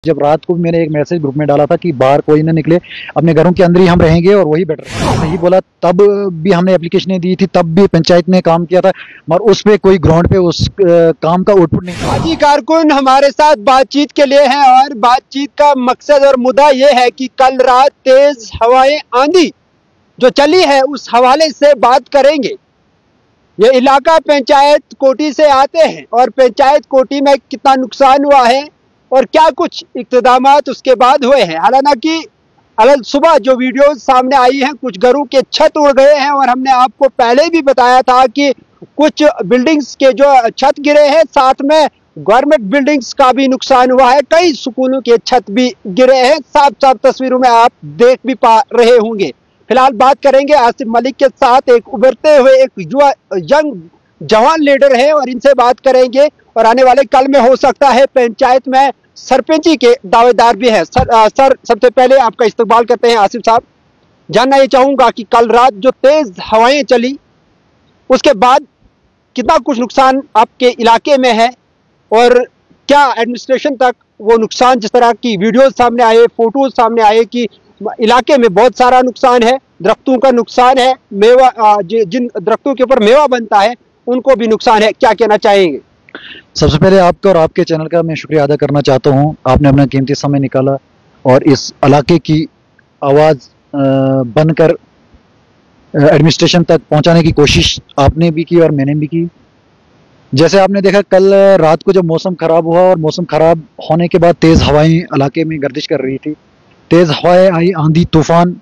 जब रात को मैंने एक मैसेज ग्रुप में डाला था कि बाहर कोई ना निकले, अपने घरों के अंदर ही हम रहेंगे और वही बेटर है। सही बोला, तब भी हमने एप्लीकेशनें दी थी, तब भी पंचायत ने काम किया था, मगर उस पे कोई ग्राउंड पे उस काम का आउटपुट नहीं। हाजी कारकुन हमारे साथ बातचीत के लिए हैं और बातचीत का मकसद और मुद्दा ये है कि कल रात तेज हवाएं आंधी जो चली है उस हवाले से बात करेंगे। ये इलाका पंचायत कोटी से आते हैं और पंचायत कोटी में कितना नुकसान हुआ है और क्या कुछ इक़्तिदामात उसके बाद हुए हैं। हालांकि अलग सुबह जो वीडियो सामने आई हैं, कुछ घरों के छत उड़ गए हैं और हमने आपको पहले भी बताया था कि कुछ बिल्डिंग्स के जो छत गिरे हैं, साथ में गवर्नमेंट बिल्डिंग्स का भी नुकसान हुआ है, कई स्कूलों के छत भी गिरे हैं। साफ साफ तस्वीरों में आप देख भी पा रहे होंगे। फिलहाल बात करेंगे आसिफ मलिक के साथ, एक उभरते हुए एक युवा यंग जवान लीडर है और इनसे बात करेंगे और आने वाले कल में हो सकता है पंचायत में सरपंची के दावेदार भी हैं। सर सबसे पहले आपका इस्तकबाल करते हैं आसिफ साहब। जानना ये चाहूंगा कि कल रात जो तेज हवाएं चली उसके बाद कितना कुछ नुकसान आपके इलाके में है और क्या एडमिनिस्ट्रेशन तक वो नुकसान, जिस तरह की वीडियोस सामने आए, फोटोज सामने आए कि इलाके में बहुत सारा नुकसान है, दरख्तों का नुकसान है, मेवा जिन दरख्तों के ऊपर मेवा बनता है उनको भी नुकसान है, क्या कहना चाहेंगे? सबसे पहले आपका और आपके चैनल का मैं शुक्रिया अदा करना चाहता हूं। आपने अपना कीमती समय निकाला और इस इलाके की आवाज़ बनकर एडमिनिस्ट्रेशन तक पहुंचाने की कोशिश आपने भी की और मैंने भी की। जैसे आपने देखा, कल रात को जब मौसम ख़राब हुआ और मौसम ख़राब होने के बाद तेज़ हवाएं इलाके में गर्दिश कर रही थी, तेज़ हवाएं आई, आंधी तूफान,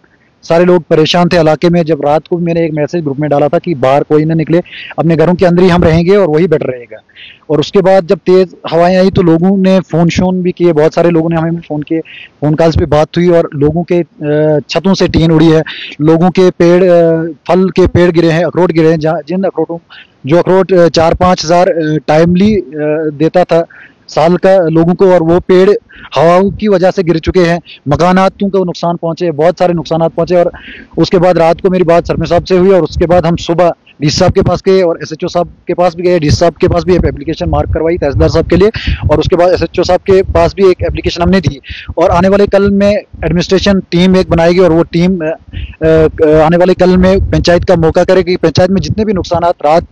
सारे लोग परेशान थे इलाके में। जब रात को मैंने एक मैसेज ग्रुप में डाला था कि बाहर कोई ना निकले, अपने घरों के अंदर ही हम रहेंगे और वही बेटर रहेगा। और उसके बाद जब तेज़ हवाएं आई तो लोगों ने फ़ोन शोन भी किए, बहुत सारे लोगों ने हमें फ़ोन किए, फ़ोन कॉल्स पे बात हुई और लोगों के छतों से टीन उड़ी है, लोगों के पेड़, फल के पेड़ गिरे हैं, अखरोट गिरे हैं, जिन अखरोटों जो अखरोट 4-5 हज़ार टाइमली देता था साल का लोगों को, और वो पेड़ हवाओं की वजह से गिर चुके हैं। मकानातों को नुकसान पहुंचे, बहुत सारे नुकसानात पहुंचे। और उसके बाद रात को मेरी बात सरपंच साहब से हुई और उसके बाद हम सुबह डी साहब के पास गए और एसएचओ साहब के पास भी गए। डी साहब के पास भी एक एप्लीकेशन मार्क करवाई तहसीलदार साहब के लिए और उसके बाद एसएचओ साहब के पास भी एक एप्लीकेशन हमने दी। और आने वाले कल में एडमिनिस्ट्रेशन टीम एक बनाएगी और वो टीम आने वाले कल में पंचायत का मौका करेगी। पंचायत में जितने भी नुकसानात रात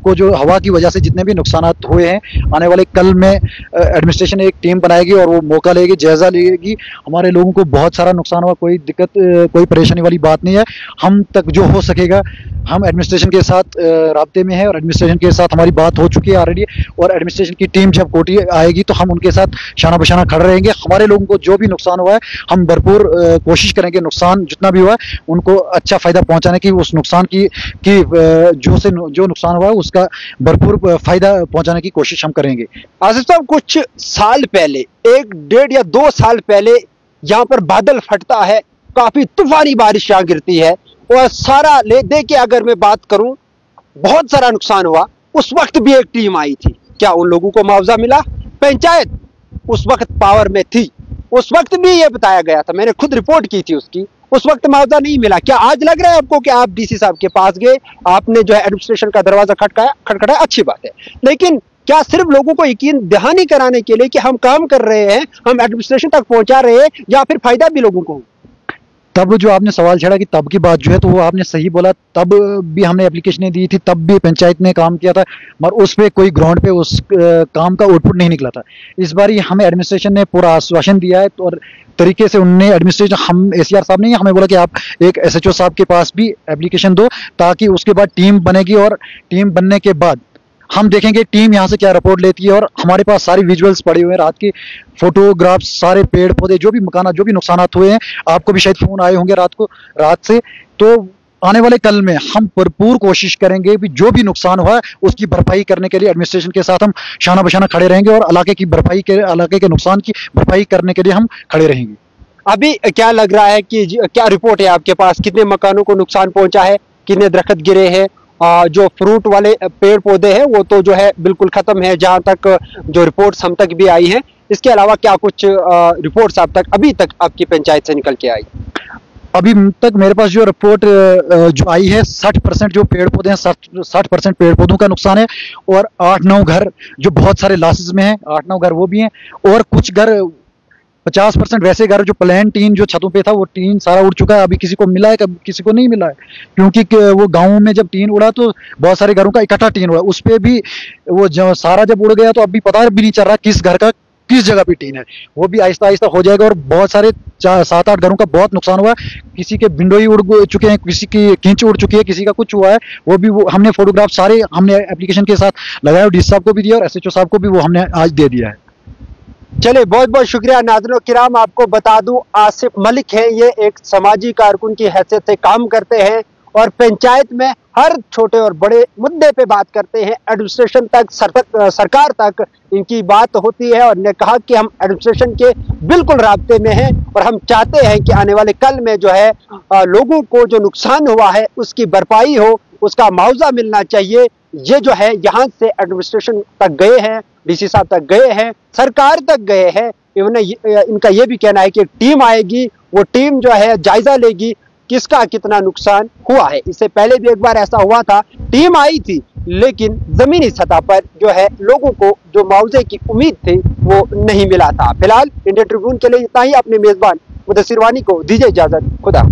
को जो हवा की वजह से जितने भी नुकसानात हुए हैं, आने वाले कल में एडमिनिस्ट्रेशन एक टीम बनाएगी और वो मौका लेगी, जायजा लेगी। हमारे लोगों को बहुत सारा नुकसान हुआ, कोई दिक्कत कोई परेशानी वाली बात नहीं है। हम तक जो हो सकेगा हम एडमिनिस्ट्रेशन के साथ राब्ते में है और एडमिनिस्ट्रेशन के साथ हमारी बात हो चुकी है ऑलरेडी। और एडमिनिस्ट्रेशन की टीम जब कोटी आएगी तो हम उनके साथ शाना बशाना खड़े रहेंगे। हमारे लोगों को जो भी नुकसान हुआ है हम भरपूर कोशिश करेंगे, नुकसान जितना भी हुआ है उनको अच्छा फ़ायदा पहुंचाने की, उस नुकसान की जो नुकसान हुआ है उसका भरपूर फ़ायदा पहुंचाने की कोशिश हम करेंगे। आसिफ साहब, कुछ साल पहले, 1-1.5 या 2 साल पहले यहाँ पर बादल फटता है, काफ़ी तूफानी बारिश यहाँ गिरती है और सारा ले दे के अगर मैं बात करूं बहुत सारा नुकसान हुआ। उस वक्त भी एक टीम आई थी, क्या उन लोगों को मुआवजा मिला? पंचायत उस वक्त पावर में थी, उस वक्त भी ये बताया गया था, मैंने खुद रिपोर्ट की थी उसकी, उस वक्त मुआवजा नहीं मिला। क्या आज लग रहा है आपको कि आप डीसी साहब के पास गए, आपने जो है एडमिनिस्ट्रेशन का दरवाजा खटखटाया, अच्छी बात है, लेकिन क्या सिर्फ लोगों को यकीन दहानी कराने के लिए कि हम काम कर रहे हैं, हम एडमिनिस्ट्रेशन तक पहुंचा रहे हैं, या फिर फायदा भी लोगों को? तब जो आपने सवाल छेड़ा कि तब की बात जो है, तो वो आपने सही बोला, तब भी हमने एप्लीकेशनें दी थी, तब भी पंचायत ने काम किया था, मगर उस पे कोई ग्राउंड पे उस काम का आउटपुट नहीं निकला था। इस बार हमें एडमिनिस्ट्रेशन ने पूरा आश्वासन दिया है और तरीके से उनने एडमिनिस्ट्रेशन, हम एसीआर साहब ने हमें बोला कि आप एक एसएचओ साहब के पास भी एप्लीकेशन दो ताकि उसके बाद टीम बनेगी और टीम बनने के बाद हम देखेंगे टीम यहाँ से क्या रिपोर्ट लेती है। और हमारे पास सारी विजुअल्स पड़े हुए हैं, रात की फोटोग्राफ्स, सारे पेड़ पौधे, जो भी मकाना, जो भी नुकसानात हुए हैं, आपको भी शायद फोन आए होंगे रात से। तो आने वाले कल में हम भरपूर कोशिश करेंगे भी जो भी नुकसान हुआ है उसकी भरपाई करने के लिए एडमिनिस्ट्रेशन के साथ हम शाना बशाना खड़े रहेंगे और इलाके के नुकसान की भरपाई करने के लिए हम खड़े रहेंगे। अभी क्या लग रहा है कि क्या रिपोर्ट है आपके पास, कितने मकानों को नुकसान पहुंचा है, कितने दरख्त गिरे हैं? जो फ्रूट वाले पेड़ पौधे हैं वो तो जो है बिल्कुल खत्म है, जहां तक जो रिपोर्ट्स हम तक भी आई हैं। इसके अलावा क्या कुछ रिपोर्ट्स आप तक अभी तक आपकी पंचायत से निकल के आई? अभी तक मेरे पास जो रिपोर्ट जो आई है 60% जो पेड़ पौधे हैं 60% पेड़ पौधों का नुकसान है, और 8-9 घर जो बहुत सारे लॉसेस में हैं, 8-9 घर वो भी हैं, और कुछ घर 50% वैसे घर जो प्लान टीन जो छतों पे था वो टीन सारा उड़ चुका है। अभी किसी को मिला है, कभी किसी को नहीं मिला है, क्योंकि वो गाँव में जब टीन उड़ा तो बहुत सारे घरों का इकट्ठा टीन उड़ा, उस पर भी वो सारा जब उड़ गया तो अभी पता भी नहीं चल रहा किस घर का किस जगह पे टीन है। वो भी आहिस्ता आहिस्ता हो जाएगा, और बहुत सारे 7-8 घरों का बहुत नुकसान हुआ है। किसी के विंडो ही उड़ चुके हैं, किसी की खींच उड़ चुकी है, किसी का कुछ हुआ है। वो भी वो हमने फोटोग्राफ सारे हमने एप्लीकेशन के साथ लगाया, डीसी साहब को भी दिया और SHO साहब को भी वो हमने आज दे दिया है। चलिए, बहुत बहुत शुक्रिया नाज़रीन किराम। आपको बता दूं, आसिफ मलिक है, ये एक समाजी कारकुन की हैसियत से काम करते हैं और पंचायत में हर छोटे और बड़े मुद्दे पे बात करते हैं। एडमिनिस्ट्रेशन तक, सरकार तक इनकी बात होती है, और ने कहा कि हम एडमिनिस्ट्रेशन के बिल्कुल राब्ते में हैं और हम चाहते हैं कि आने वाले कल में जो है लोगों को जो नुकसान हुआ है उसकी भरपाई हो, उसका मुआवजा मिलना चाहिए। ये जो है यहाँ से एडमिनिस्ट्रेशन तक गए हैं, DC साहब तक गए हैं, सरकार तक गए हैं। इनका ये भी कहना है कि एक टीम आएगी, वो टीम जो है जायजा लेगी किसका कितना नुकसान हुआ है। इससे पहले भी एक बार ऐसा हुआ था, टीम आई थी लेकिन जमीनी सतह पर जो है लोगों को जो मुआवजे की उम्मीद थी वो नहीं मिला था। फिलहाल इंडिया ट्रिब्यून के लिए इतना ही। अपने मेजबान मुदस्सिर वानी को दीजिए इजाजत। खुदा।